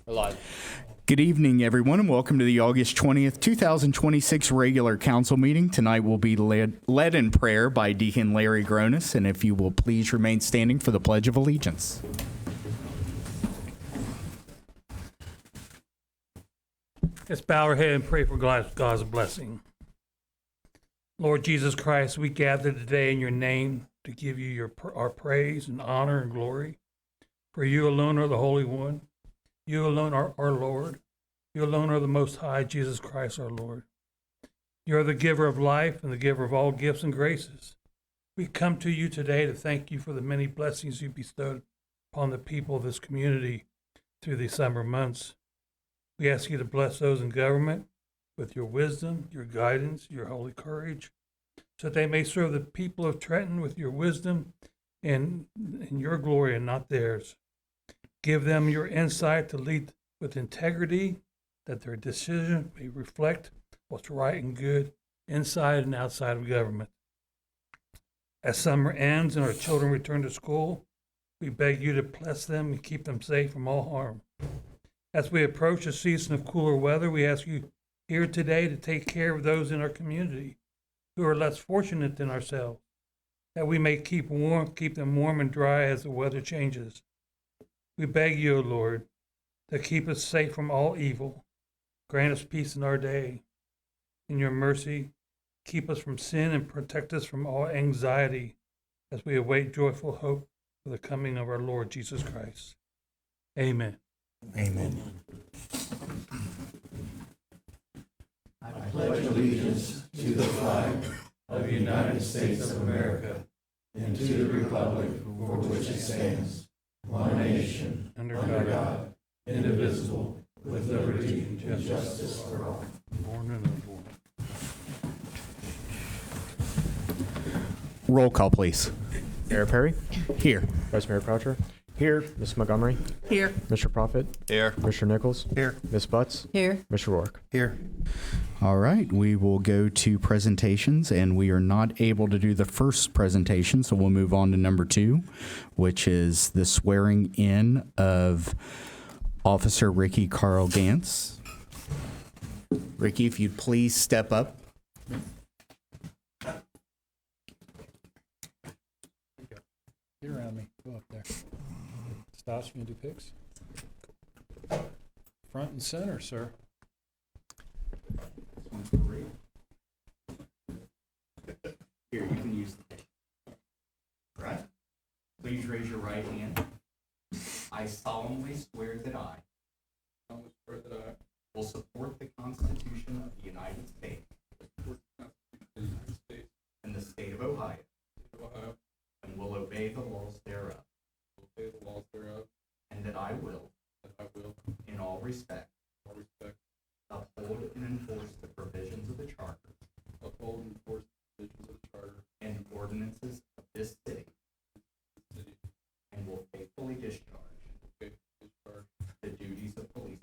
Alive. Good evening, everyone, and welcome to the August 20th, 2026 regular council meeting. Tonight will be led in prayer by Deacon Larry Gronis, and if you will please remain standing for the Pledge of Allegiance. Let's bow our head and pray for God's blessing. Lord Jesus Christ, we gather today in your name to give you our praise and honor and glory. For you alone are the Holy One. You alone are our Lord. You alone are the Most High, Jesus Christ our Lord. You are the giver of life and the giver of all gifts and graces. We come to you today to thank you for the many blessings you bestowed upon the people of this community through these summer months. We ask you to bless those in government with your wisdom, your guidance, your holy courage, so that they may serve the people of Trenton with your wisdom and in your glory and not theirs. Give them your insight to lead with integrity, that their decision may reflect what's right and good inside and outside of government. As summer ends and our children return to school, we beg you to bless them and keep them safe from all harm. As we approach a season of cooler weather, we ask you here today to take care of those in our community who are less fortunate than ourselves, that we may keep them warm and dry as the weather changes. We beg you, O Lord, to keep us safe from all evil. Grant us peace in our day. In your mercy, keep us from sin and protect us from all anxiety as we await joyful hope for the coming of our Lord Jesus Christ. Amen. Amen. I pledge allegiance to the flag of the United States of America and to the republic for which it stands, one nation, under God, indivisible, with liberty and justice for all. Born and unborn. Roll call, please. Mayor Perry, Here. Vice Mayor Croucher, Here. Ms. Montgomery, Here. Mr. Prophet, Here. Mr. Nichols, Here. Ms. Butts, Here. Mr. Rourke. Here. All right, we will go to presentations, and we are not able to do the first presentation, so we'll move on to number 2, which is the swearing in of Officer Ricky Carl Gantz. Ricky, if you'd please step up. Get around me. Go up there. Stops. You gonna do pics? Front and center, sir. Here, you can use the tape. Right? Please raise your right hand. I solemnly swear that I will support the Constitution of the United States and the state of Ohio, and will obey the laws thereof, and that I will, in all respects, uphold and enforce the provisions of the Charter and ordinances of this city, and will faithfully discharge the duties of police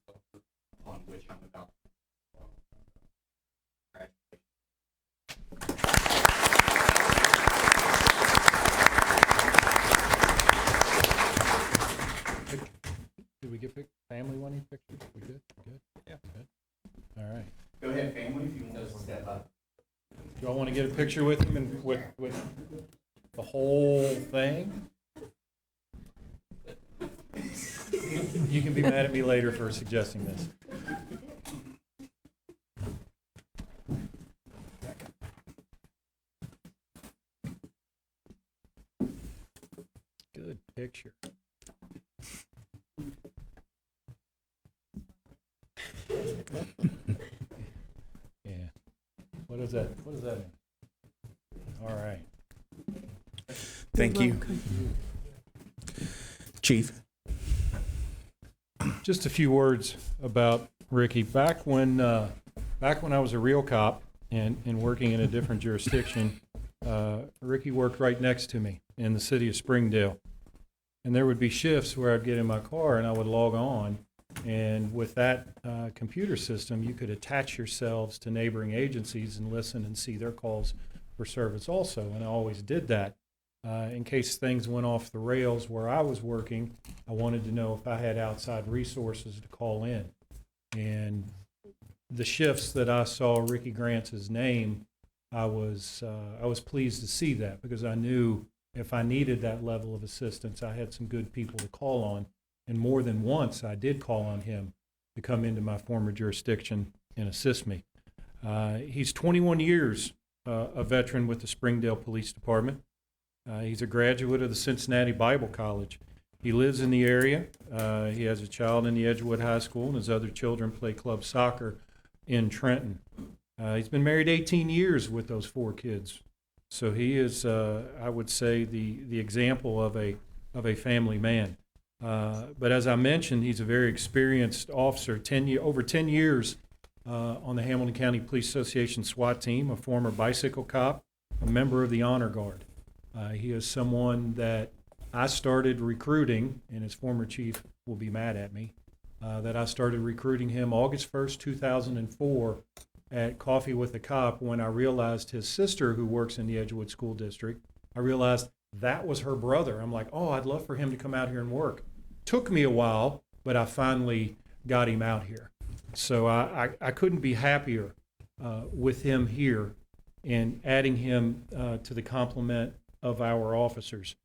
officer upon which I'm about to. Did we get family one pictures? We good? Good? Yeah. Good. All right. Go ahead, family, if you want to step up. Do y'all want to get a picture with him and with the whole thing? You can be mad at me later for suggesting this. Good picture. Yeah. What does that mean? All right. Thank you. Chief. Just a few words about Ricky. Back when I was a real cop and working in a different jurisdiction, Ricky worked right next to me in the city of Springdale. And there would be shifts where I'd get in my car and I would log on. And with that computer system, you could attach yourselves to neighboring agencies and listen and see their calls for service also. And I always did that. In case things went off the rails where I was working, I wanted to know if I had outside resources to call in. And the shifts that I saw Ricky Grant's name, I was pleased to see that, because I knew if I needed that level of assistance, I had some good people to call on. And more than once, I did call on him to come into my former jurisdiction and assist me. He's 21 years a veteran with the Springdale Police Department. He's a graduate of the Cincinnati Bible College. He lives in the area. He has a child in the Edgewood High School, and his other children play club soccer in Trenton. He's been married 18 years with those 4 kids. So he is, I would say, the example of a family man. But as I mentioned, he's a very experienced officer, over 10 years on the Hamilton County Police Association SWAT team, a former bicycle cop, a member of the Honor Guard. He is someone that I started recruiting, and his former chief will be mad at me, that I started recruiting him August 1st, 2004 at Coffee with a Cop, when I realized his sister, who works in the Edgewood School District, I realized that was her brother. I'm like, oh, I'd love for him to come out here and work. Took me a while, but I finally got him out here. So I couldn't be happier with him here and adding him to the complement of our officers.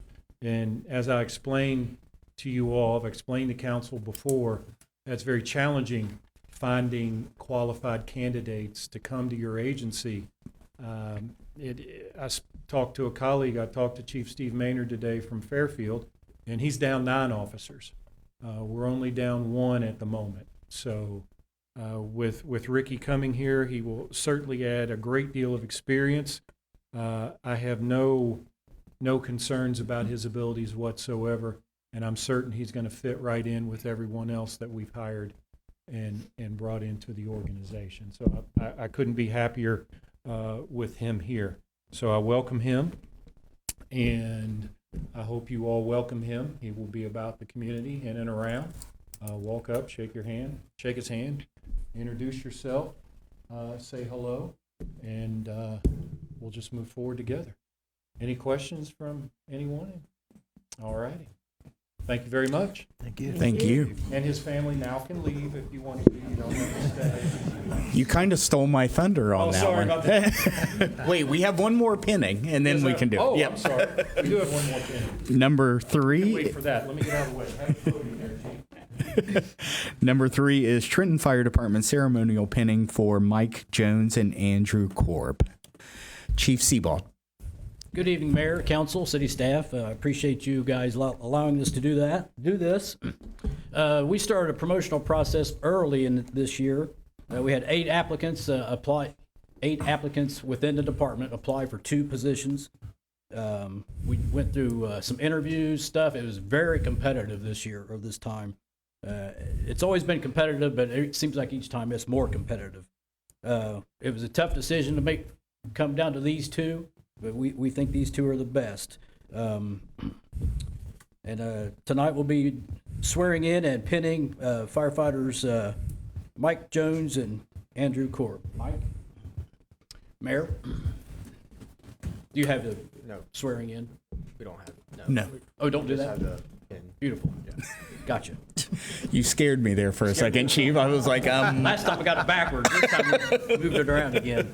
And as I explained to you all, I've explained to council before, that's very challenging finding qualified candidates to come to your agency. I talked to a colleague, I talked to Chief Steve Maynard today from Fairfield, and he's down 9 officers. We're only down 1 at the moment. So with Ricky coming here, he will certainly add a great deal of experience. I have no concerns about his abilities whatsoever, and I'm certain he's going to fit right in with everyone else that we've hired and brought into the organization. So I couldn't be happier with him here. So I welcome him, and I hope you all welcome him. He will be about the community in and around. Walk up, shake his hand, introduce yourself, say hello, and we'll just move forward together. Any questions from anyone? All righty. Thank you very much. Thank you. Thank you. And his family now can leave if you want to. You don't have to stay. You kind of stole my thunder on that sorry one. about that. Wait, we have one more pinning, and then we can do it. Oh, Yep. I'm sorry. We do have one more pin. Number Wait 3. for that. Let me get out of the way. Have a podium there, Chief. Number 3 is Trenton Fire Department ceremonial pinning for Mike Jones and Andrew Korb. Chief Seabald. Good evening, Mayor, Council, City staff. I appreciate you guys allowing us to do this. We started a promotional process early in this year. We had 8 applicants apply. 8 applicants within the department apply for 2 positions. We went through some interviews, stuff. It was very competitive this year, or this time. It's always been competitive, but it seems like each time it's more competitive. It was a tough decision to make, come down to these 2. But we think these 2 are the best. And tonight we'll be swearing in and pinning firefighters Mike Jones and Andrew Korb. Mike? Mayor? Do you have the No, swearing in? we don't have it. No. Oh, don't do Just that? have the pin. Beautiful. Gotcha. You scared me there for a second, Chief. I was like, Last time I got it backwards. This time we moved it around again.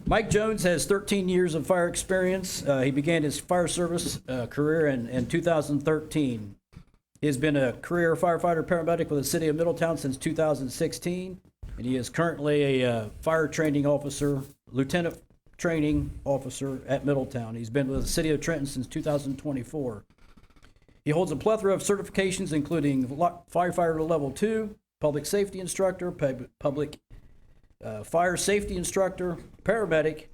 Mike Jones has 13 years of fire experience. He began his fire service career in 2013. He has been a career firefighter paramedic with the city of Middletown since 2016, and he is currently a fire training officer, lieutenant training officer at Middletown. He's been with the city of Trenton since 2024. He holds a plethora of certifications, including firefighter level 2, public safety instructor, public fire safety instructor, paramedic.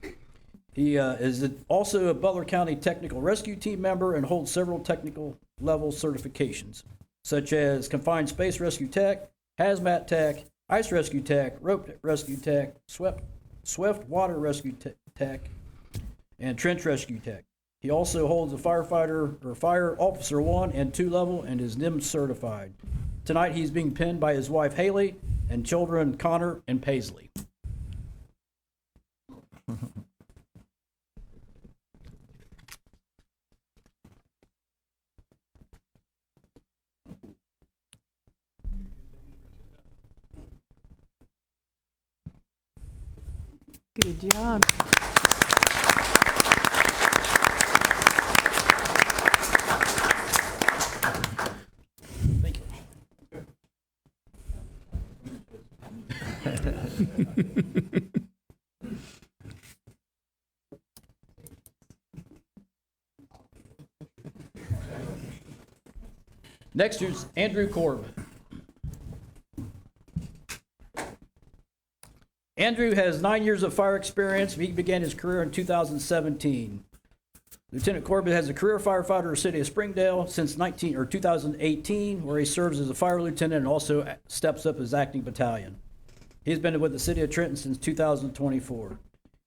He is also a Butler County Technical Rescue Team member and holds several technical level certifications, such as Confined Space Rescue Tech, Hazmat Tech, Ice Rescue Tech, Rope Rescue Tech, Swift Water Rescue Tech, and Trench Rescue Tech. He also holds a firefighter or Fire Officer 1 and 2 level and is NIMS certified. Tonight he's being pinned by his wife Haley and children Connor and Paisley. Good job. Thank you. Next is Andrew Korb. Andrew has 9 years of fire experience. He began his career in 2017. Lieutenant Corbett has a career firefighter in the city of Springdale since 2018, where he serves as a fire lieutenant and also steps up as acting battalion. He's been with the city of Trenton since 2024.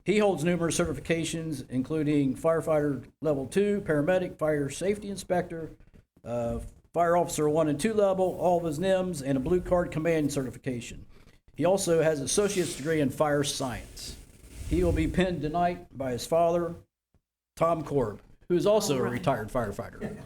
He holds numerous certifications, including firefighter level 2, paramedic, fire safety inspector, fire officer 1 and 2 level, all of his NIMS, and a blue card command certification. He also has an associate's degree in fire science. He will be pinned tonight by his father, Tom Korb, who is also a retired firefighter.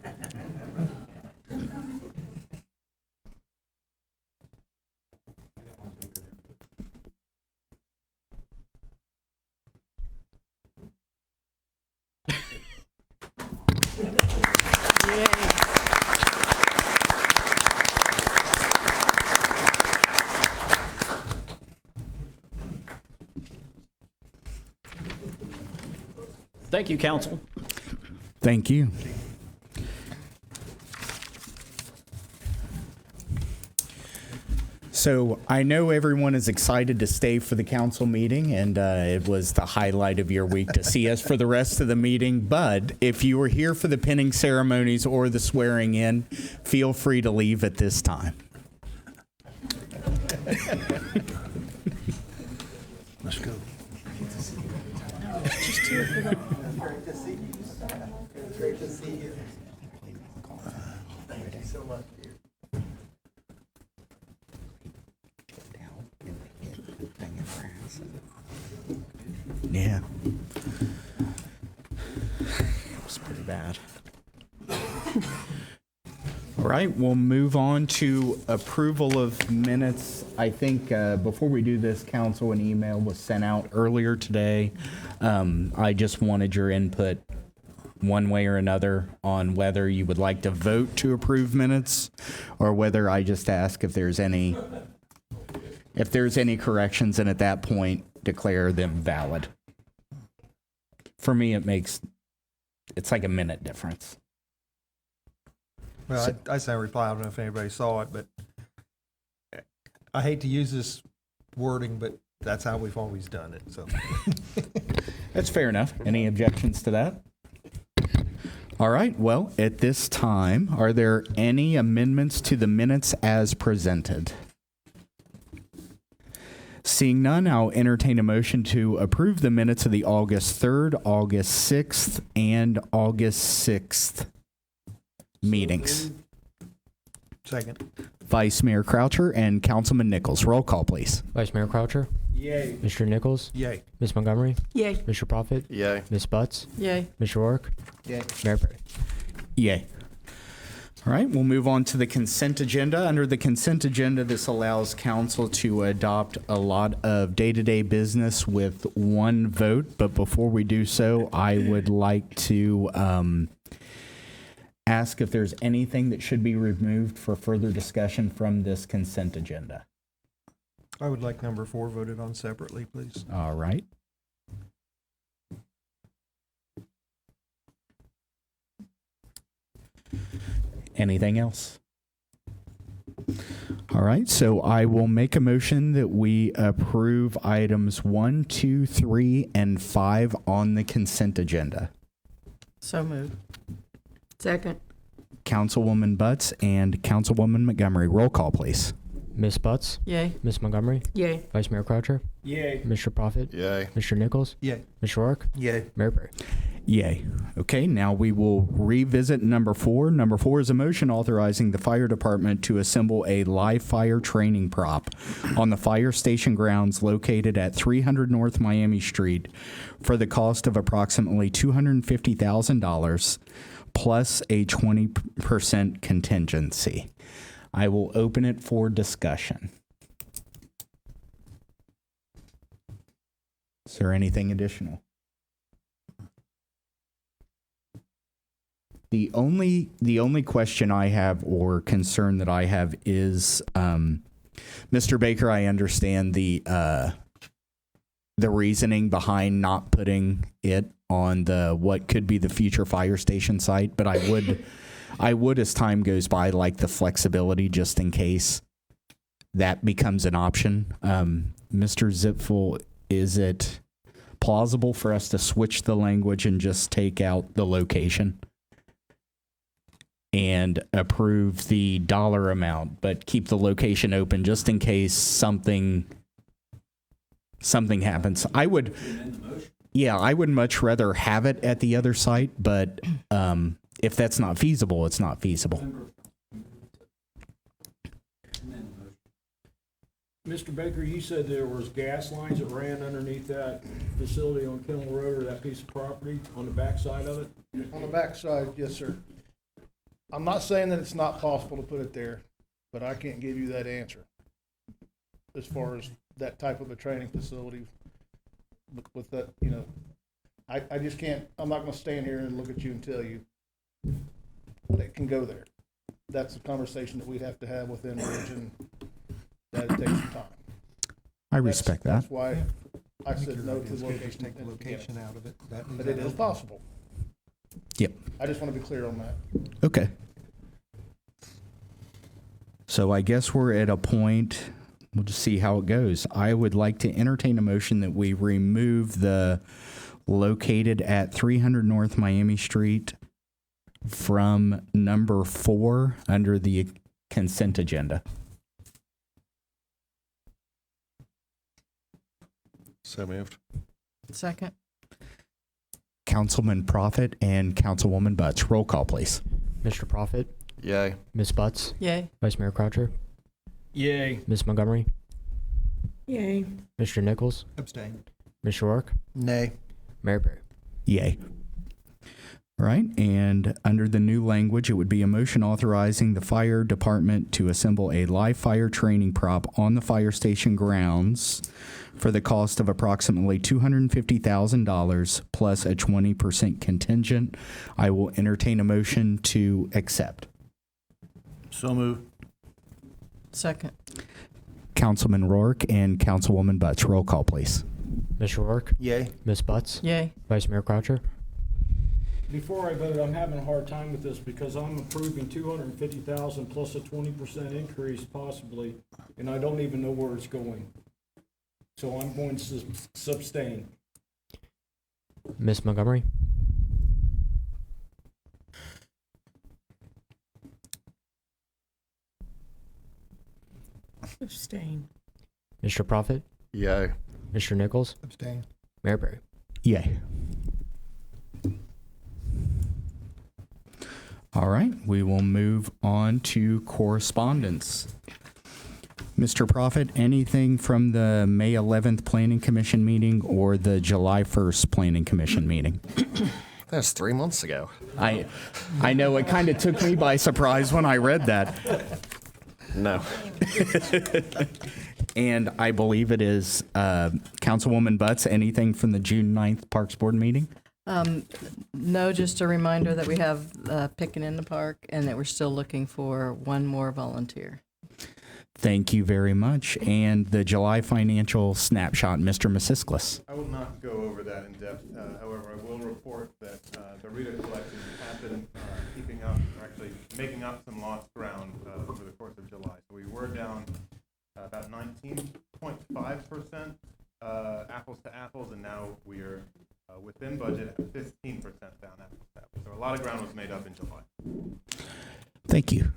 Thank you, council. Thank you. So I know everyone is excited to stay for the council meeting, and it was the highlight of your week to see us for the rest of the meeting. But if you were here for the pinning ceremonies or the swearing in, feel free to leave at this time. Let's go. Yeah. It was pretty bad. All right, we'll move on to approval of minutes. I think before we do this, council, an email was sent out earlier today. I just wanted your input one way or another on whether you would like to vote to approve minutes or whether I just ask if there's any corrections and at that point declare them valid. For me, it's like a minute difference. Well, I sent a reply. I don't know if anybody saw it, but I hate to use this wording, but that's how we've always done it. So That's fair enough. Any objections to that? All right. Well, at this time, are there any amendments to the minutes as presented? Seeing none, I'll entertain a motion to approve the minutes of the August 3rd, August 6th, and August 6th meetings. second. Vice Mayor Croucher and Councilman Nichols. Roll call, please. Vice Mayor Croucher, Yay. Mr. Nichols, Yay. Ms. Montgomery, Yay. Mr. Prophet, Yay. Ms. Butts, Yay. Mr. Rourke, Yay. Mayor Perry. Yay. All right, we'll move on to the consent agenda. Under the consent agenda, this allows council to adopt a lot of day-to-day business with one vote. But before we do so, I would like to ask if there's anything that should be removed for further discussion from this consent agenda. I would like number 4 voted on separately, please. All right. Anything else? All right, so I will make a motion that we approve items 1, 2, 3, and 5 on the consent agenda. So moved. Second. Councilwoman Butts and Councilwoman Montgomery. Roll call, please. Ms. Butts, Yay. Ms. Montgomery, Yay. Vice Mayor Croucher, Yay. Mr. Prophet, Yay. Mr. Nichols, Yay. Mr. Rourke, Yay. Mayor Perry. Yay. Okay, now we will revisit number 4. Number 4 is a motion authorizing the fire department to assemble a live fire training prop on the fire station grounds located at 300 North Miami Street for the cost of approximately $250,000 plus a 20% contingency. I will open it for discussion. Is there anything additional? The only question I have or concern that I have is, Mr. Baker, I understand the reasoning behind not putting it on the what could be the future fire station site, but I would as time goes by like the flexibility just in case that becomes an option. Mr. Zipfel, is it plausible for us to switch the language and just take out the location and approve the dollar amount, but keep the location open just in case something happens? I would much rather have it at the other site, but if that's not feasible, it's not feasible. Mr. Baker, you said there was gas lines that ran underneath that facility on Kennel Road, or that piece of property on the backside of it? On the backside, yes, sir. I'm not saying that it's not possible to put it there, but I can't give you that answer as far as that type of a training facility with that, you know. I just can't, I'm not gonna stand here and look at you and tell you that it can go there. That's a conversation that we'd have to have within region. That it takes some time. I respect that. That's why I said no to the location. Take the location out of it. But it is possible. Yep. I just want to be clear on that. Okay. So I guess we're at a point, we'll just see how it goes. I would like to entertain a motion that we remove the located at 300 North Miami Street from number 4 under the consent agenda. So moved. Second. Councilman Profit and Councilwoman Butts. Roll call, please. Mr. Profit, Yay. Ms. Butts, Yay. Vice Mayor Croucher, Yay. Ms. Montgomery, Yay. Mr. Nichols, Abstain. Ms. Rourke, Nay. Mayor Perry. Yay. All right, and under the new language, it would be a motion authorizing the fire department to assemble a live fire training prop on the fire station grounds for the cost of approximately $250,000 plus a 20% contingent. I will entertain a motion to accept. So moved. Second. Councilman Rourke and Councilwoman Butts. Roll call, please. Mr. Rourke, Yay. Ms. Butts, Yay. Vice Mayor Croucher, Before I vote, I'm having a hard time with this because I'm approving 250,000 plus a 20% increase possibly, and I don't even know where it's going. So I'm going to abstain. Ms. Montgomery, Abstain. Mr. Profit, Yay. Mr. Nichols, Abstain. Mayor Perry. Yay. All right, we will move on to correspondence. Mr. Profit, anything from the May 11th Planning Commission meeting or the July 1st Planning Commission meeting? That's 3 months ago. I know it kind of took me by surprise when I read that. No. And I believe it is Councilwoman Butts, anything from the June 9th Parks Board meeting? No, just a reminder that we have Pickin' in the Park and that we're still looking for one more volunteer. Thank you very much. And the July financial snapshot, Mr. Masisklis. I will not go over that in depth. However, I will report that the Rita collections have been keeping up, or actually making up some lost ground over the course of July. So we were down about 19.5% apples to apples, and now we are within budget at 15% down apples to apples. So a lot of ground was made up in July. Thank you.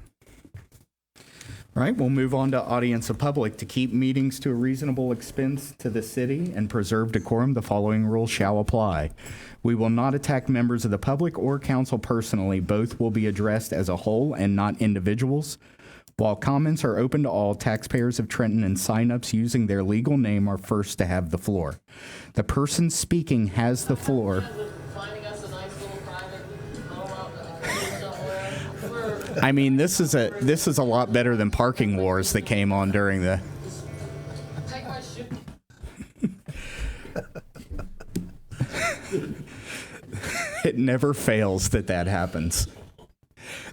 All right, we'll move on to audience of public. To keep meetings to a reasonable expense to the city and preserve decorum, the following rules shall apply. We will not attack members of the public or council personally. Both will be addressed as a whole and not individuals. While comments are open to all, taxpayers of Trenton and signups using their legal name are first to have the floor. The person speaking has the floor. I mean, this is a lot better than Parking Wars that came on during the. It never fails that happens.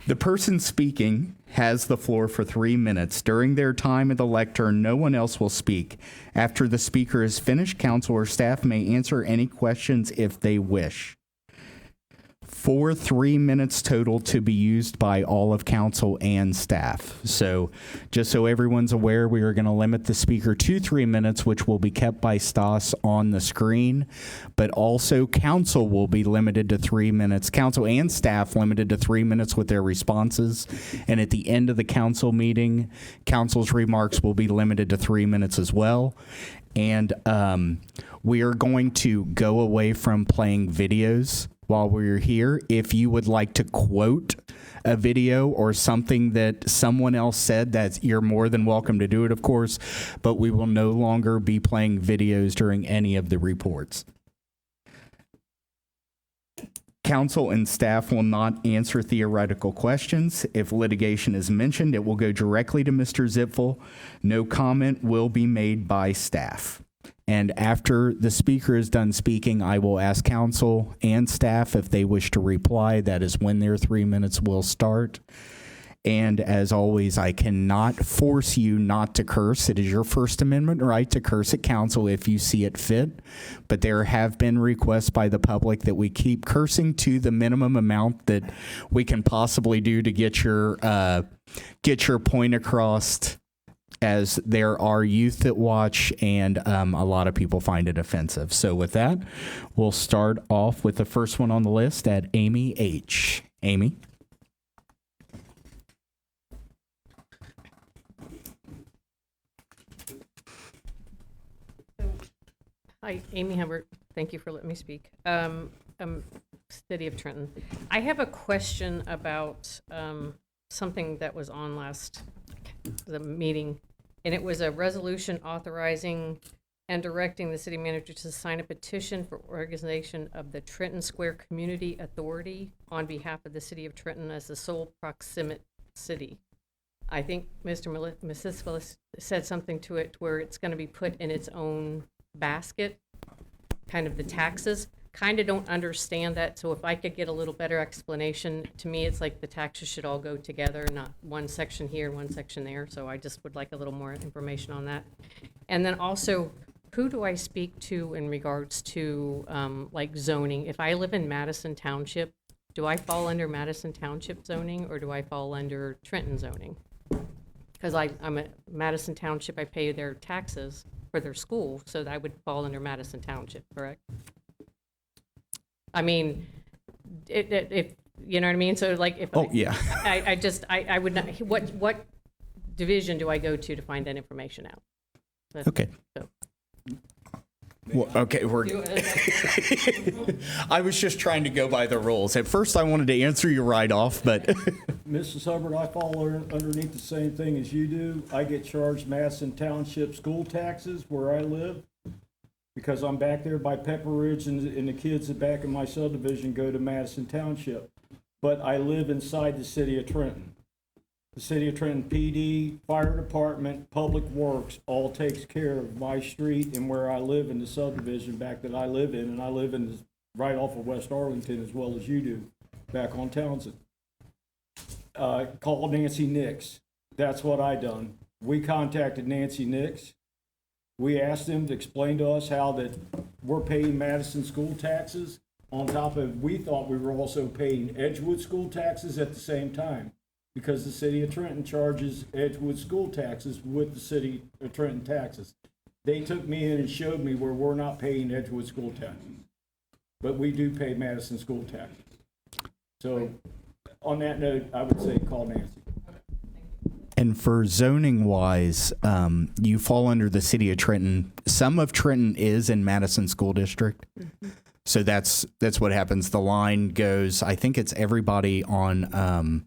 The person speaking has the floor for 3 minutes. During their time at the lectern, no one else will speak. After the speaker is finished, council or staff may answer any questions if they wish. For 3 minutes total to be used by all of council and staff. So just so everyone's aware, we are going to limit the speaker to 3 minutes, which will be kept by Stas on the screen. But also council will be limited to 3 minutes. Council and staff limited to 3 minutes with their responses. And at the end of the council meeting, council's remarks will be limited to 3 minutes as well. And we are going to go away from playing videos while we're here. If you would like to quote a video or something that someone else said, you're more than welcome to do it, of course, but we will no longer be playing videos during any of the reports. Council and staff will not answer theoretical questions. If litigation is mentioned, it will go directly to Mr. Zipfel. No comment will be made by staff. And after the speaker is done speaking, I will ask council and staff if they wish to reply. That is when their 3 minutes will start. And as always, I cannot force you not to curse. It is your First Amendment right to curse at council if you see it fit. But there have been requests by the public that we keep cursing to the minimum amount that we can possibly do to get your point across, as there are youth that watch and a lot of people find it offensive. So with that, we'll start off with the first one on the list at Amy H. Amy. Hi, Amy Hubbard. Thank you for letting me speak. City of Trenton. I have a question about something that was on the meeting, and it was a resolution authorizing and directing the city manager to sign a petition for organization of the Trenton Square Community Authority on behalf of the city of Trenton as the sole proximate city. I think Mr. Missisvelis said something to it where it's going to be put in its own basket, kind of the taxes. Kind of don't understand that, so if I could get a little better explanation. To me, it's like the taxes should all go together, not one section here, one section there, so I just would like a little more information on that. And then also, who do I speak to in regards to like zoning? If I live in Madison Township, do I fall under Madison Township zoning, or do I fall under Trenton zoning? Because I'm at Madison Township, I pay their taxes for their school, so that I would fall under Madison Township, correct? I mean, if you know what I mean. So like, if I would not. What division do I go to find that information out? Okay. So. Well, okay, I was just trying to go by the rules. At first, I wanted to answer you right off, but Mrs. Hubbard, I fall underneath the same thing as you do. I get charged Madison Township school taxes where I live, because I'm back there by Pepper Ridge, and the kids that back in my subdivision go to Madison Township. But I live inside the city of Trenton. The city of Trenton PD, fire department, public works, all takes care of my street and where I live in the subdivision back that I live in. And I live in right off of West Arlington as well as you do, back on Townsend. Call Nancy Nix. That's what I done. We contacted Nancy Nix. We asked them to explain to us how that we're paying Madison school taxes on top of, we thought we were also paying Edgewood school taxes at the same time, because the city of Trenton charges Edgewood school taxes with the city of Trenton taxes. They took me in and showed me where we're not paying Edgewood school taxes, but we do pay Madison school taxes. So on that note, I would say call Nancy. And for zoning wise, you fall under the city of Trenton. Some of Trenton is in Madison School District. So that's what happens. The line goes, I think it's everybody on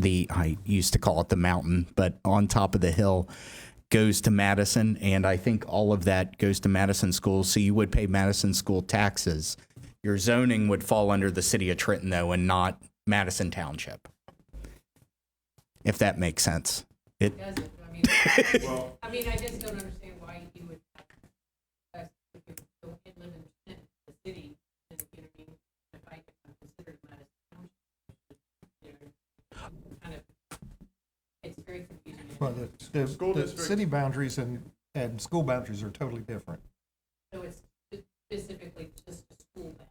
I used to call it the mountain, but on top of the hill goes to Madison. And I think all of that goes to Madison schools. So you would pay Madison school taxes. Your zoning would fall under the city of Trenton, though, and not Madison Township. If that makes sense. Does it? I mean, I just don't understand why you would have us, if you go and live in the city, then, you know what I mean? If I'm considered Madison Township, kind of, it's very confusing. Well, the School the district- city boundaries and school boundaries are totally different. So it's specifically just a school bound.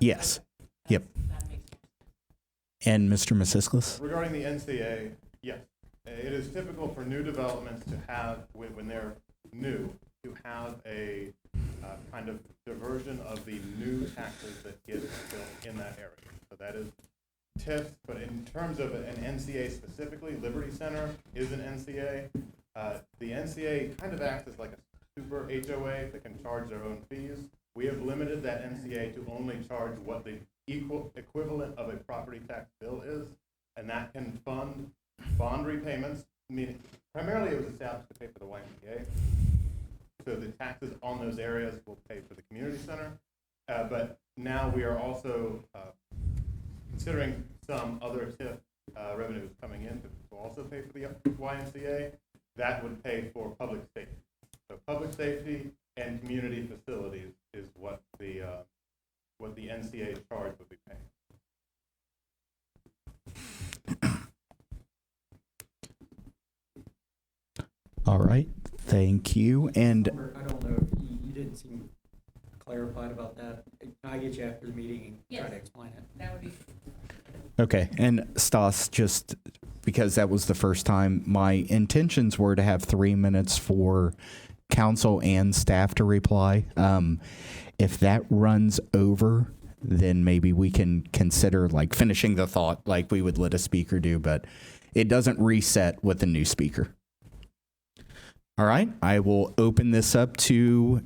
Yes. Yep. That makes sense. And Mr. Masisklis? Regarding the NCA, yes. It is typical for new developments to have, when they're new, to have a kind of diversion of the new taxes that get built in that area. So that is TIFs, but in terms of an NCA specifically, Liberty Center is an NCA. The NCA kind of acts as like a super HOA that can charge their own fees. We have limited that NCA to only charge what the equivalent of a property tax bill is, and that can fund bond repayments, meaning primarily it was established to pay for the YMCA. So the taxes on those areas will pay for the community center. But now we are also considering some other TIF revenues coming in to also pay for the YMCA. That would pay for public safety. So public safety and community facilities is what the NCA charge would be paying. All right. Thank you. And I don't know, you didn't seem clarified about that. Can I get you after the meeting and try to explain it? That would be. okay. And Stas, just because that was the first time, my intentions were to have 3 minutes for council and staff to reply. If that runs over, then maybe we can consider like finishing the thought like we would let a speaker do, but it doesn't reset with a new speaker. All right, I will open this up to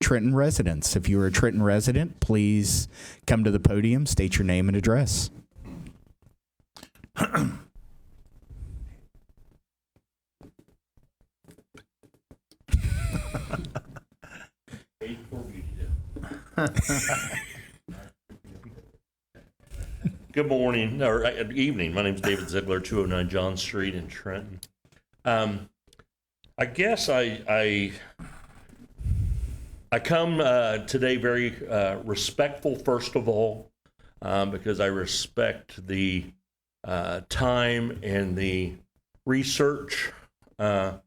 Trenton residents. If you're a Trenton resident, please come to the podium, state your name and address. Good morning, or evening. My name is David Ziegler, 209 John Street in Trenton. I guess I come today very respectful, first of all, because I respect the time and the research and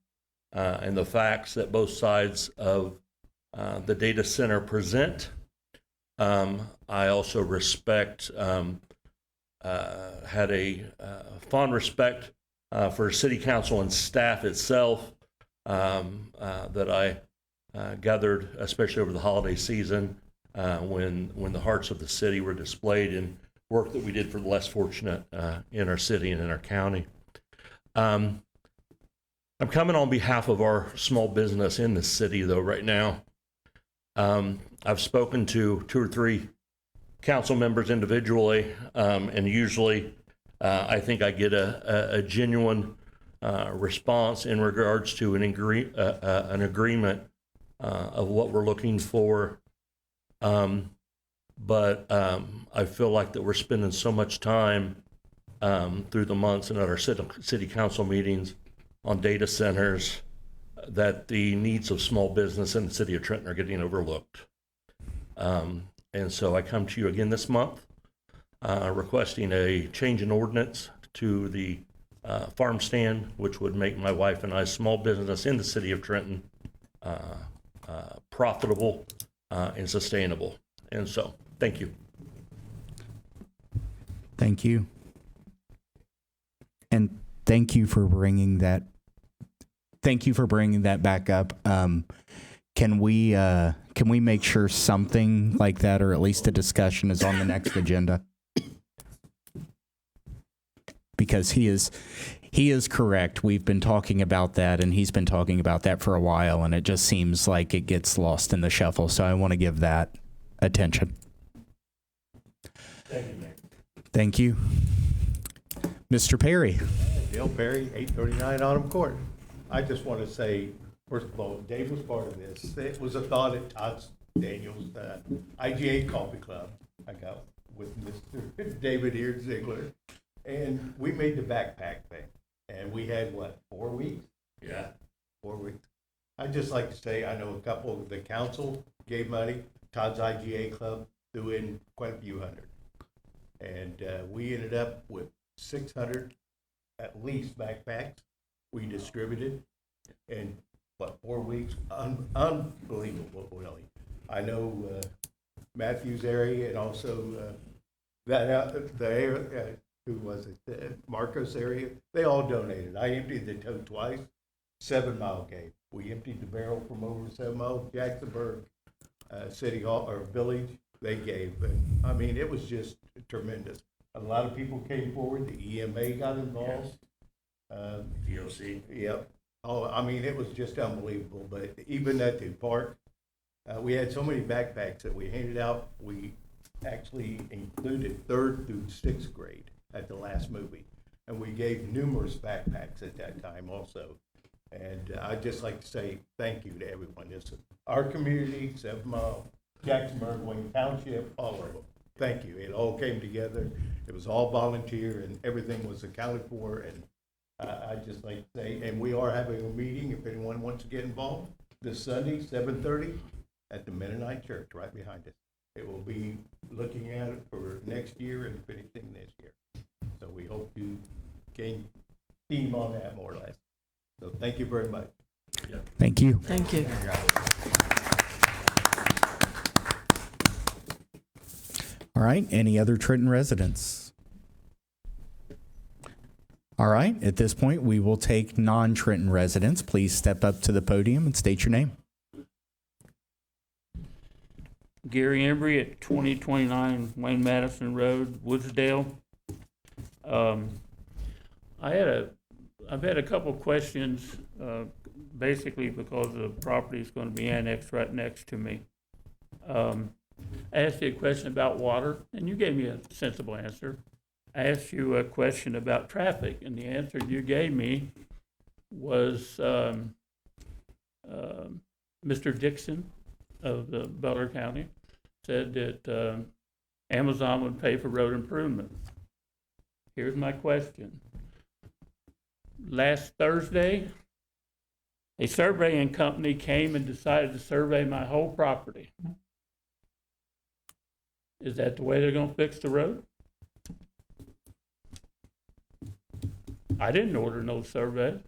the facts that both sides of the data center present. I also respect, had a fond respect for city council and staff itself that I gathered, especially over the holiday season, when the hearts of the city were displayed in work that we did for the less fortunate in our city and in our county. I'm coming on behalf of our small business in the city, though, right now. I've spoken to 2 or 3 council members individually, and usually I think I get a genuine response in regards to an agreement of what we're looking for. But I feel like that we're spending so much time through the months and at our city council meetings on data centers that the needs of small business in the city of Trenton are getting overlooked. And so I come to you again this month requesting a change in ordinance to the farm stand, which would make my wife and I's small business in the city of Trenton profitable and sustainable. And so, thank you. Thank you. And thank you for bringing that. Thank you for bringing that back up. Can we make sure something like that, or at least a discussion, is on the next agenda? because he is correct. We've been talking about that, and he's been talking about that for a while, and it just seems like it gets lost in the shuffle. So I want to give that attention. Thank you, Mayor. Thank you. Mr. Perry. Dale Perry, 839 Autumn Court. I just want to say, first of all, Dave was part of this. It was a thought at Todd Daniels, IGA Coffee Club. I got with Mr. David here, Ziegler, and we made the backpack thing. And we had, what, 4 weeks? Yeah. 4 weeks. I'd just like to say, I know a couple of the council gave money. Todd's IGA Club threw in quite a few hundred. And we ended up with 600 at least backpacks we distributed in, what, 4 weeks? Unbelievable, really. I know Matthews area and also the area, who was it, Marcos area, they all donated. I emptied the tote twice, 7 Mile gave. We emptied the barrel from over 7 Mile, Jacksonburg City Hall or Village, they gave. And I mean, it was just tremendous. A lot of people came forward. The EMA got involved. DOC. Yep. Oh, I mean, it was just unbelievable. But even at the park, we had so many backpacks that we handed out. We actually included 3rd through 6th grade at the last movie. And we gave numerous backpacks at that time also. And I'd just like to say thank you to everyone. This, our community, 7 Mile, Jacksonburg, Wayne Township, all of them. Thank you. It all came together. It was all volunteer and everything was accounted for. And I'd just like to say, and we are having a meeting if anyone wants to get involved this Sunday, 7:30 at the Mennonite Church right behind us. It will be looking at it for next year and finishing this year. So we hope to gain steam on that more or less. So thank you very much. Yeah. Thank you. Thank you. All right. Any other Trenton residents? All right. At this point, we will take non-Trenton residents. Please step up to the podium and state your name. Gary Embry at 2029 Wayne Madison Road, Woodsdale. I've had a couple questions, basically because the property is going to be annexed right next to me. I asked you a question about water, and you gave me a sensible answer. I asked you a question about traffic, and the answer you gave me was Mr. Dixon of the Butler County said that Amazon would pay for road improvement. Here's my question. Last Thursday, a surveying company came and decided to survey my whole property. Is that the way they're going to fix the road? I didn't order no survey.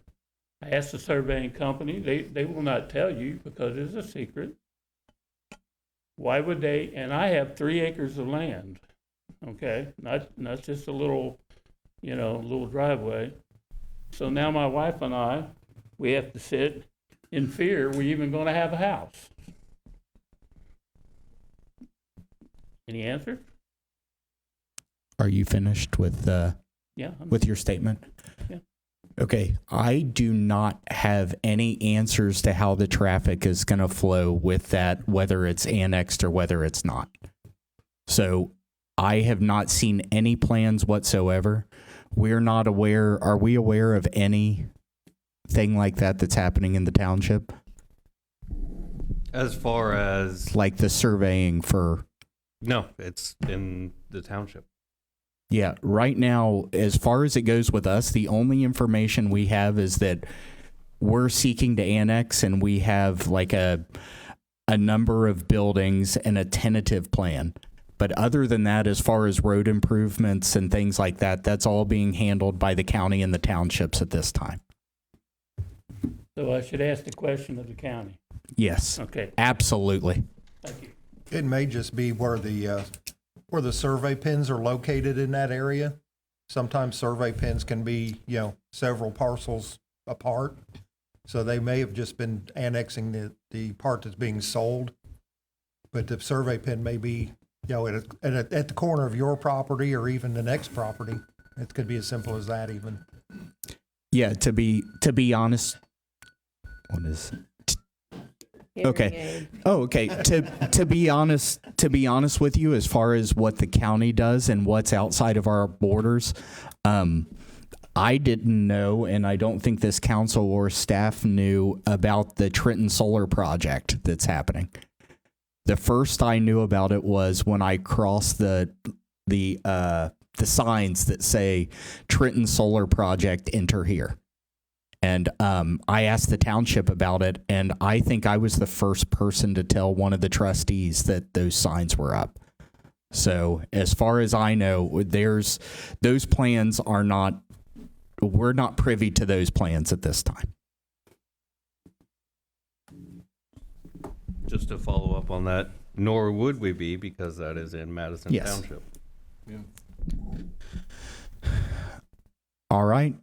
I asked the surveying company. They will not tell you because it's a secret. Why would they? And I have 3 acres of land, okay? Not just a little, little driveway. So now my wife and I, we have to sit in fear we're even going to have a house. Any answer? Are you finished with with your statement? Yeah. Okay. I do not have any answers to how the traffic is going to flow with that, whether it's annexed or whether it's not. So I have not seen any plans whatsoever. We're not aware. Are we aware of anything like that that's happening in the township? As far as like the surveying for? No, it's in the township. Yeah, right now, as far as it goes with us, the only information we have is that we're seeking to annex, and we have like a number of buildings and a tentative plan. But other than that, as far as road improvements and things like that, that's all being handled by the county and the townships at this time. So I should ask the question of the county. Yes. Okay. Absolutely. Thank you. It may just be where the survey pins are located in that area. Sometimes survey pins can be, several parcels apart. So they may have just been annexing the part that's being sold. But the survey pin may be, at the corner of your property or even the next property. It could be as simple as that even. Yeah, to be honest, what is okay? Oh, okay. To be honest with you, as far as what the county does and what's outside of our borders, I didn't know, and I don't think this council or staff knew about the Trenton Solar project that's happening. The first I knew about it was when I crossed the signs that say Trenton Solar Project, enter here. And I asked the township about it, and I think I was the first person to tell one of the trustees that those signs were up. So as far as I know, those plans are not, we're not privy to those plans at this time. Just to follow up on that, nor would we be, because that is in Madison Yes. Township. All right.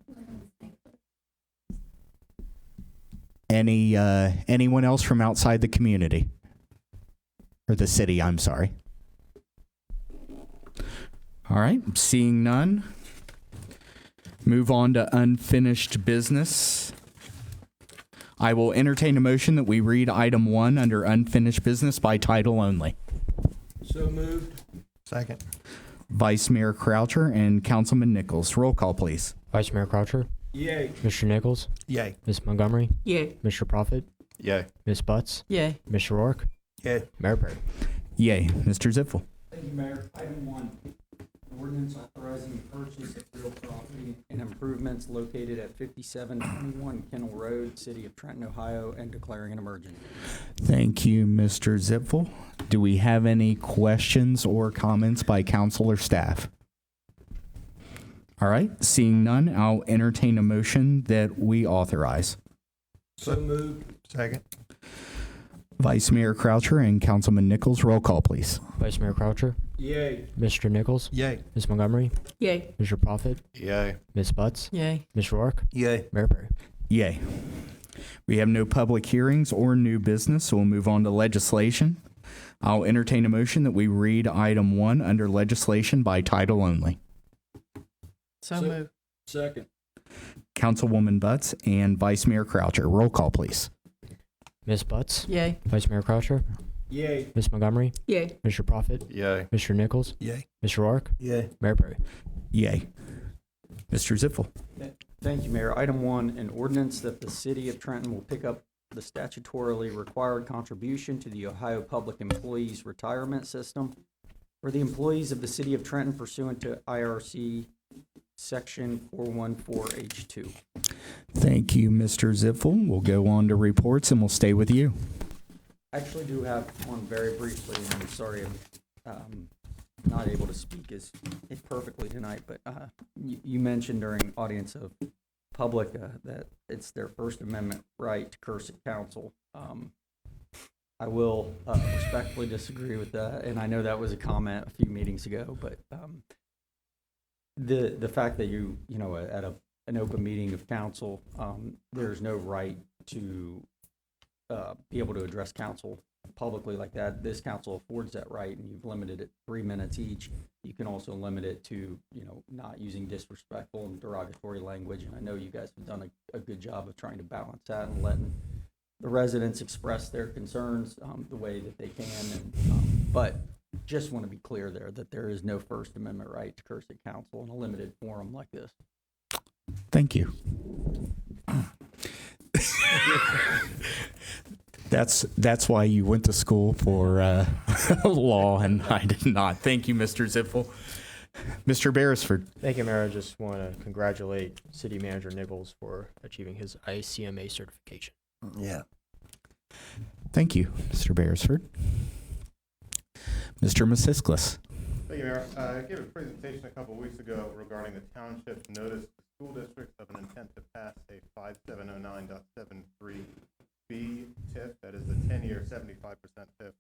Anyone else from outside the community or the city? I'm sorry. All right. Seeing none. Move on to unfinished business. I will entertain a motion that we read item 1 under unfinished business by title only. So moved. Second. Vice Mayor Croucher and Councilman Nichols. Roll call, please. Vice Mayor Croucher, Yay. Mr. Nichols, Yay. Ms. Montgomery, Yay. Mr. Prophet, Yay. Ms. Butts, Yay. Mr. Rourke, Yay. Mayor Perry. Yay. Mr. Zipfel. Thank you, Mayor. Item 1, ordinance authorizing the purchase of real property and improvements located at 5721 Kennel Road, City of Trenton, Ohio, and declaring an emergency. Thank you, Mr. Zipfel. Do we have any questions or comments by council or staff? All right, seeing none, I'll entertain a motion that we authorize. So moved. Second. Vice Mayor Croucher and Councilman Nichols, roll call, please. Vice Mayor Croucher, Yay. Mr. Nichols, Yay. Ms. Montgomery, Yay. Mr. Prophet, Yay. Ms. Butts, Yay. Mr. Rourke, Yay. Mayor Perry. Yay. We have no public hearings or new business, so we'll move on to legislation. I'll entertain a motion that we read item 1 under legislation by title only. So So- moved. Second. Councilwoman Butts and Vice Mayor Croucher, roll call, please. Ms. Butts, Yay. Vice Mayor Croucher, Yay. Ms. Montgomery, Yay. Mr. Prophet, Yay. Mr. Nichols, Yay. Mr. Rourke, Yay. Mayor Perry. Yay. Mr. Zipfel. Thank you, Mayor. Item 1, an ordinance that the City of Trenton will pick up the statutorily required contribution to the Ohio Public Employees Retirement System for the employees of the City of Trenton pursuant to IRC Section 414H2. Thank you, Mr. Zipfel. We'll go on to reports and we'll stay with you. I actually do have one very briefly, and I'm sorry I'm not able to speak as perfectly tonight, but you mentioned during audience of public that it's their First Amendment right to curse at council. I will respectfully disagree with that, and I know that was a comment a few meetings ago, but the fact that you know at an open meeting of council, there's no right to be able to address council publicly like that. This council affords that right, and you've limited it 3 minutes each. You can also limit it to, not using disrespectful and derogatory language. And I know you guys have done a good job of trying to balance that and letting the residents express their concerns the way that they can. But just want to be clear there that there is no First Amendment right to curse at council in a limited forum like this. Thank you. That's why you went to school for law, and I did not. Thank you, Mr. Zipfel. Mr. Beresford. Thank you, Mayor. I just want to congratulate City Manager Nichols for achieving his ICMA certification. Yeah. Thank you, Mr. Beresford. Mr. Masisklis. Thank you, Mayor. I gave a presentation a couple weeks ago regarding the township's notice to school districts of an intent to pass a 5709.73B TIF, that is the 10-year 75% TIF.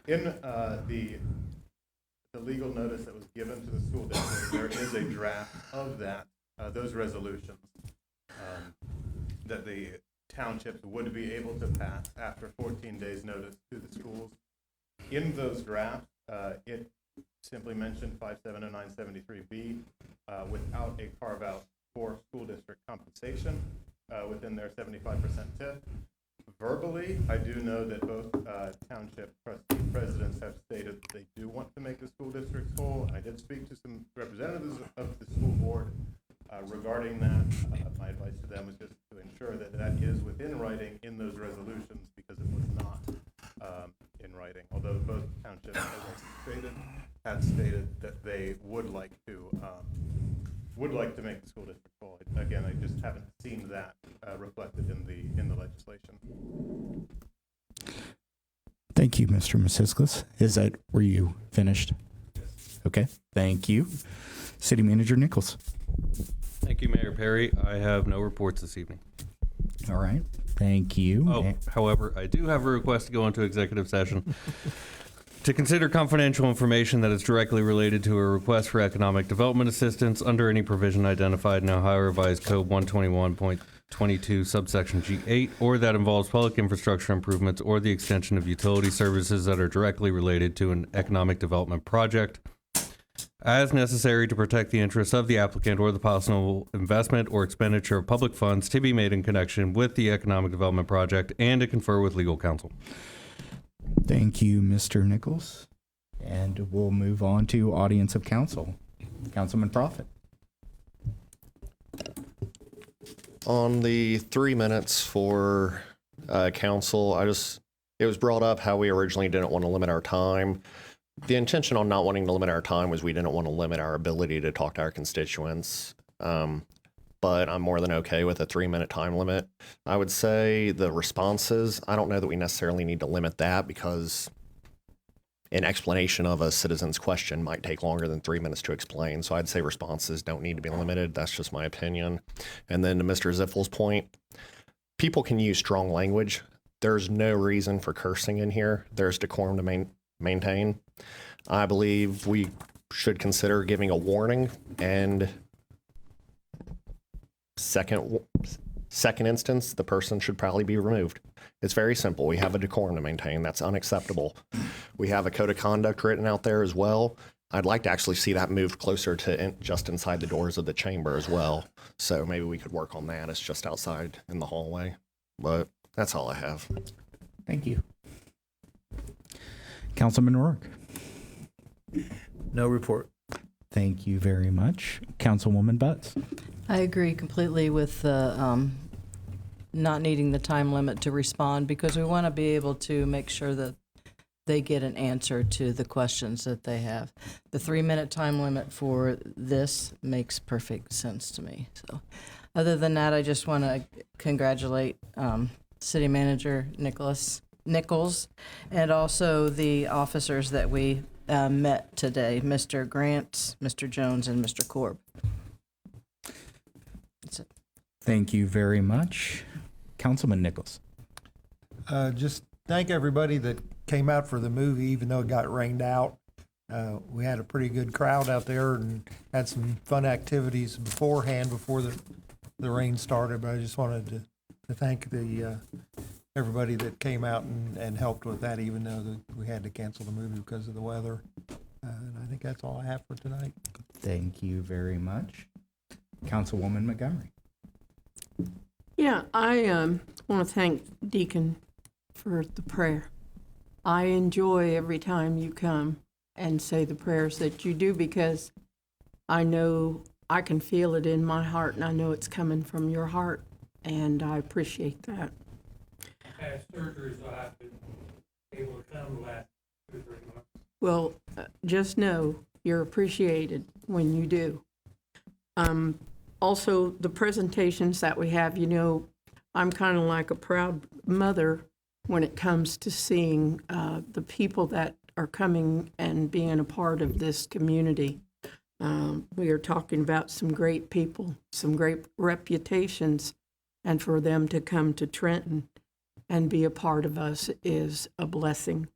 In the legal notice that was given to the school district, there is a draft of that, those resolutions that the townships would be able to pass after 14 days notice to the schools. In those drafts, it simply mentioned 5709.73B without want a carve-out for school district compensation within their 75% TIF. Verbally, I do know that both township trustee presidents have stated that they do want to make the school district whole. I did speak to some representatives of the school board regarding that. My advice to them was just to ensure that that is within writing in those resolutions, because it was not in writing. Although both townships, as I stated, had stated that they would like to make the school district whole. Again, I just haven't seen that reflected in the legislation. Thank you, Mr. Masiskis. Were you finished? Yes. Okay, thank you. City Manager Nichols. Thank you, Mayor Perry. I have no reports this evening. All right, thank you. Oh, however, I do have a request to go into executive session to consider confidential information that is directly related to a request for economic development assistance under any provision identified in Ohio Revised Code 121.22 subsection G8, or that involves public infrastructure improvements or the extension of utility services that are directly related to an economic development project, as necessary to protect the interests of the applicant or the possible investment or expenditure of public funds to be made in connection with the economic development project, and to confer with legal counsel. Thank you, Mr. Nichols. And we'll move on to audience of council. Councilman Prophet. On the 3 minutes for council, it was brought up how we originally didn't want to limit our time. The intention on not wanting to limit our time was we didn't want to limit our ability to talk to our constituents. But I'm more than okay with a 3-minute time limit. I would say the responses, I don't know that we necessarily need to limit that, because an explanation of a citizen's question might take longer than 3 minutes to explain. So I'd say responses don't need to be limited. That's just my opinion. And then to Mr. Ziffel's point, people can use strong language. There's no reason for cursing in here. There's decorum to maintain. I believe we should consider giving a warning, and second instance, the person should probably be removed. It's very simple. We have a decorum to maintain. That's unacceptable. We have a code of conduct written out there as well. I'd like to actually see that moved closer to just inside the doors of the chamber as well. So maybe we could work on that. It's just outside in the hallway. But that's all I have. Thank you. Councilman Rourke. No report. Thank you very much. Councilwoman Butts. I agree completely with not needing the time limit to respond, because we want to be able to make sure that they get an answer to the questions that they have. The 3-minute time limit for this makes perfect sense to me. So other than that, I just want to congratulate City Manager Nichols, and also the officers that we met today, Mr. Grants, Mr. Jones, and Mr. Korb. That's it. Thank you very much. Councilman Nichols. Just thank everybody that came out for the movie, even though it got rained out. We had a pretty good crowd out there and had some fun activities beforehand, before the rain started. But I just wanted to thank everybody that came out and helped with that, even though we had to cancel the movie because of the weather. And I think that's all I have for tonight. Thank you very much. Councilwoman Montgomery. Yeah, I want to thank Deacon for the prayer. I enjoy every time you come and say the prayers that you do, because I know I can feel it in my heart, and I know it's coming from your heart, and I appreciate that. Past surgery, so I've been able to come the last 2 or 3 months. Well, just know you're appreciated when you do. Also, the presentations that we have, I'm kind of like a proud mother when it comes to seeing the people that are coming and being a part of this community. We are talking about some great people, some great reputations, and for them to come to Trenton and be a part of us is a blessing.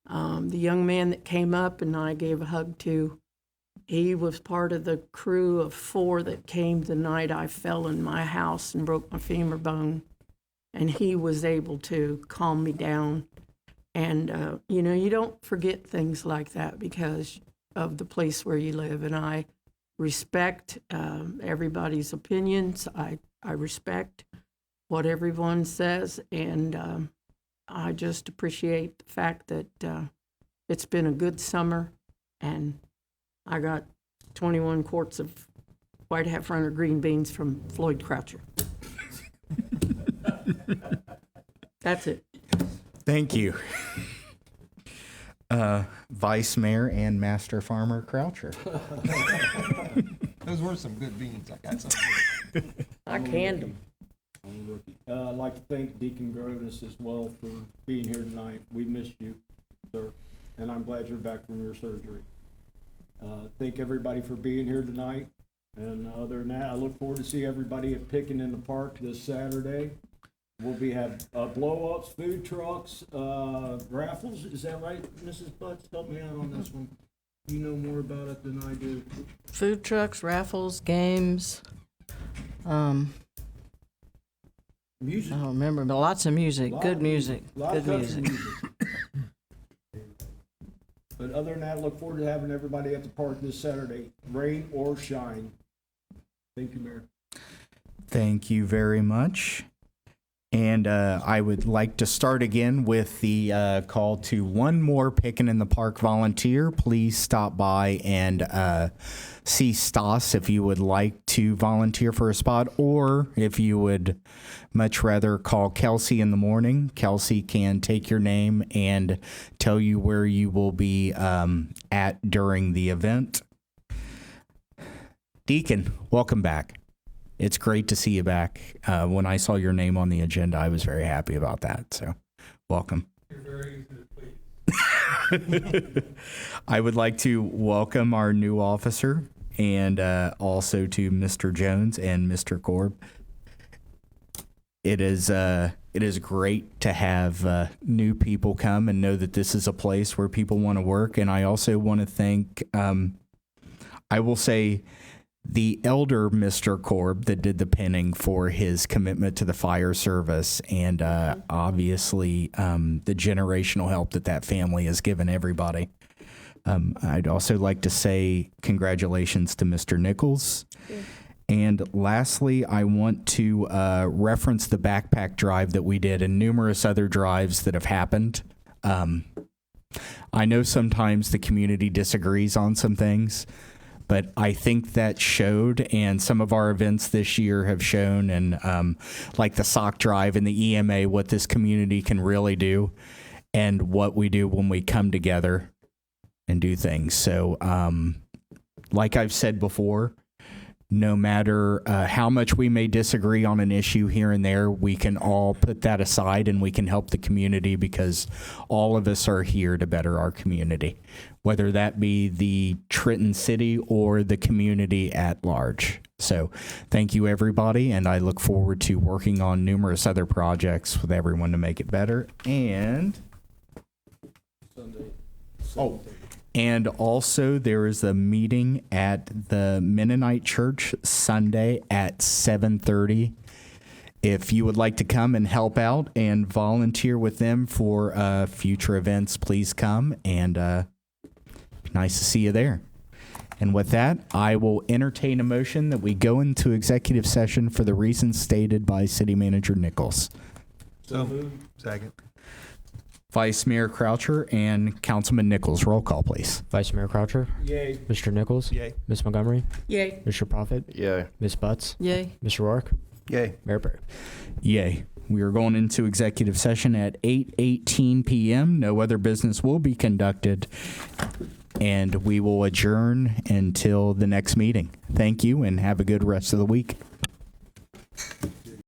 The young man that came up and I gave a hug to, he was part of the crew of 4 that came the night I fell in my house and broke my femur bone. And he was able to calm me down. And, you don't forget things like that because of the place where you live. And I respect everybody's opinions. I respect what everyone says, and I just appreciate the fact that it's been a good summer, and I got 21 quarts of white half runner green beans from Floyd Croucher. That's it. Thank you. Vice Mayor and Master Farmer Croucher. Those were some good beans. I got some. I canned them. I'd like to thank Deacon Grotus as well for being here tonight. We missed you, sir, and I'm glad you're back from your surgery. Thank everybody for being here tonight. And other than that, I look forward to see everybody at Pickin' in the Park this Saturday. We'll have blow-ups, food trucks, raffles. Is that right, Mrs. Butts? Help me out on this one. You know more about it than I do. Food trucks, raffles, games. Music. I don't remember, but lots of music. Good music. Lot Good of music. But other than that, I look forward to having everybody at the park this Saturday, rain or shine. Thank you, Mayor. Thank you very much. And I would like to start again with the call to one more Pickin' in the Park volunteer. Please stop by and see Stas if you would like to volunteer for a spot, or if you would much rather call Kelsey in the morning. Kelsey can take your name and tell you where you will be at during the event. Deacon, welcome back. It's great to see you back. When I saw your name on the agenda, I was very happy about that. So, welcome. You're very easy to please. I would like to welcome our new officer, and also to Mr. Jones and Mr. Korb. It is great to have new people come and know that this is a place where people want to work. And I also want to thank, I will say, the elder Mr. Korb that did the pinning for his commitment to the fire service, and obviously the generational help that family has given everybody. I'd also like to say congratulations to Mr. Nichols. Yeah. And lastly, I want to reference the backpack drive that we did and numerous other drives that have happened. I know sometimes the community disagrees on some things, but I think that showed, and some of our events this year have shown, and like the sock drive and the EMA, what this community can really do and what we do when we come together and do things. So like I've said before, no matter how much we may disagree on an issue here and there, we can all put that aside and we can help the community, because all of us are here to better our community, whether that be the Trenton City or the community at large. So thank you, everybody, and I look forward to working on numerous other projects with everyone to make it better. And and also, there is a meeting at the Mennonite Church Sunday at 7:30. If you would like to come and help out and volunteer with them for future events, please come, and nice to see you there. And with that, I will entertain a motion that we go into executive session for the reasons stated by City Manager Nichols. So, second. Vice Mayor Croucher and Councilman Nichols. Roll call, please. Vice Mayor Croucher. Yay. Mr. Nichols. Yay. Ms. Montgomery. Yay. Mr. Prophet. Yay. Ms. Butts. Yay. Mr. Rourke. Yay. Mayor Perry. Yay. We are going into executive session at 8:18 p.m. No other business will be conducted, and we will adjourn until the next meeting. Thank you, and have a good rest of the week.